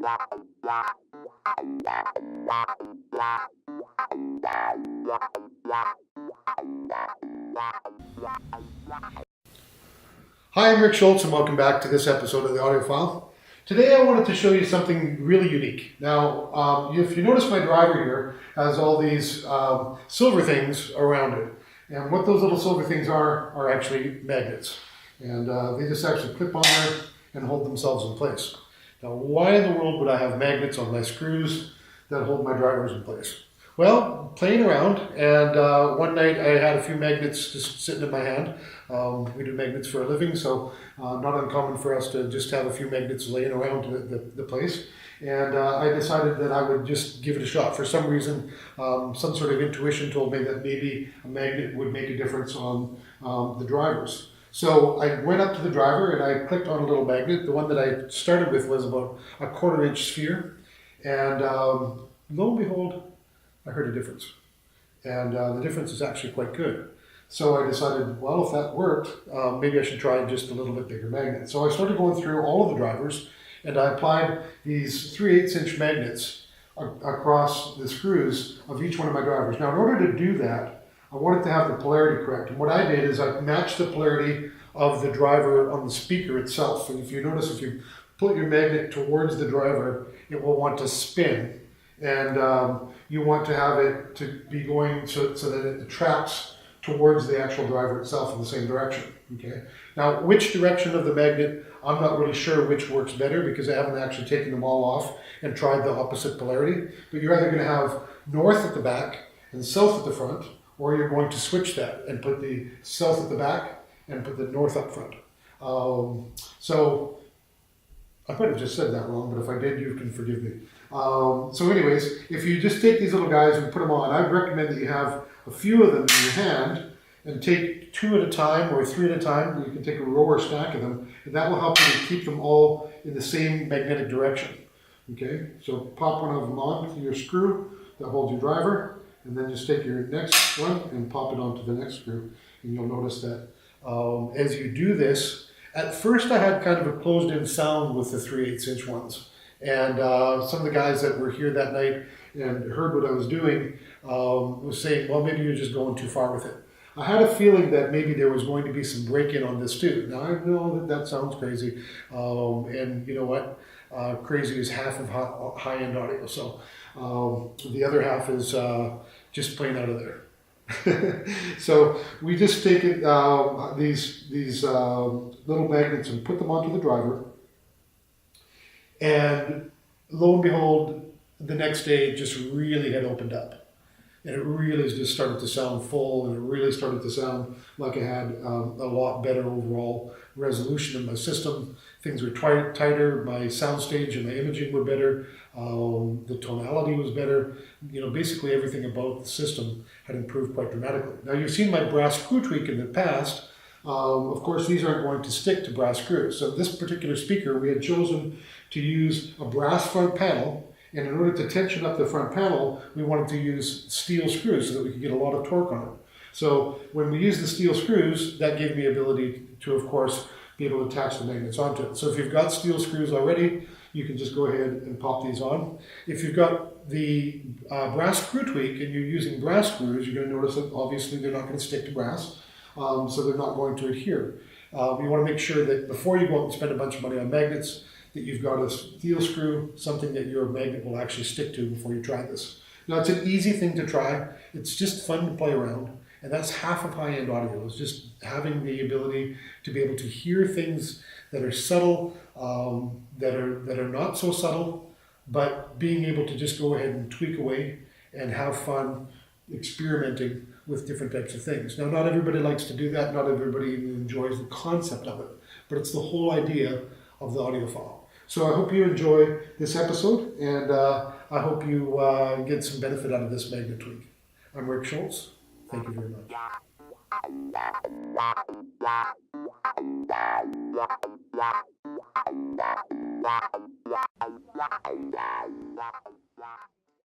Hi, I'm Rick Schultz, and welcome back to this episode of the Audiophile. Today I wanted to show you something really unique. Now, if you notice, my driver here has all these silver things around it. And what those little silver things are actually magnets. And they just actually clip on there and hold themselves in place. Now, why in the world would I have magnets on my screws that hold my drivers in place? Well, playing around, and one night I had a few magnets just sitting in my hand. We do magnets for a living, so not uncommon for us to just have a few magnets laying around the place. And I decided that I would just give it a shot. For some reason, some sort of intuition told me that maybe a magnet would make a difference on the drivers. So I went up to the driver and I clicked on a little magnet. The one that I started with was about a 1/4 inch sphere. And lo and behold, I heard a difference. And the difference is actually quite good. So I decided, well, if that worked, maybe I should try just a little bit bigger magnet. So I started going through all of the drivers, and I applied these 3/8 inch magnets across the screws of each one of my drivers. Now, in order to do that, I wanted to have the polarity correct. And what I did is I matched the polarity of the driver on the speaker itself. And if you notice, if you put your magnet towards the driver, it will want to spin. And you want to have it to be going so that it attracts towards the actual driver itself in the same direction. Okay. Now, which direction of the magnet, I'm not really sure which works better because I haven't actually taken them all off and tried the opposite polarity. But you're either going to have north at the back and south at the front, or you're going to switch that and put the south at the back and put the north up front. So I might have just said that wrong, but if I did, you can forgive me. So anyways, if you just take these little guys and put them on, I'd recommend that you have a few of them in your hand and take 2 at a time or 3 at a time. You can take a row or stack of them, and that will help you to keep them all in the same magnetic direction. Okay, so pop one of them on to your screw that holds your driver, and then just take your next one and pop it onto the next screw. And you'll notice that as you do this, at first I had kind of a closed-in sound with the 3/8 inch ones. And some of the guys that were here that night and heard what I was doing was saying, well, maybe you're just going too far with it. I had a feeling that maybe there was going to be some break-in on this too. Now, I know that sounds crazy. And you know what? Crazy is half of high-end audio. So the other half is just plain out of there. So we just take it, these little magnets and put them onto the driver. And lo and behold, the next day it just really had opened up. And it really just started to sound full, and it really started to sound like I had a lot better overall resolution in my system. Things were tighter, my soundstage and my imaging were better, the tonality was better. You know, basically everything about the system had improved quite dramatically. Now, you've seen my brass screw tweak in the past. Of course, these aren't going to stick to brass screws. So this particular speaker, we had chosen to use a brass front panel. And in order to tension up the front panel, we wanted to use steel screws so that we could get a lot of torque on it. So when we used the steel screws, that gave me ability to, of course, be able to attach the magnets onto it. So if you've got steel screws already, you can just go ahead and pop these on. If you've got the brass screw tweak and you're using brass screws, you're going to notice that obviously they're not going to stick to brass. So they're not going to adhere. You want to make sure that before you go out and spend a bunch of money on magnets, that you've got a steel screw, something that your magnet will actually stick to before you try this. Now, it's an easy thing to try. It's just fun to play around. And that's half of high-end audio, is just having the ability to be able to hear things that are subtle, that are not so subtle, but being able to just go ahead and tweak away and have fun experimenting with different types of things. Now, not everybody likes to do that. Not everybody even enjoys the concept of it, but it's the whole idea of the audiophile. So I hope you enjoy this episode, and I hope you get some benefit out of this magnet tweak. I'm Rick Schultz. Thank you very much.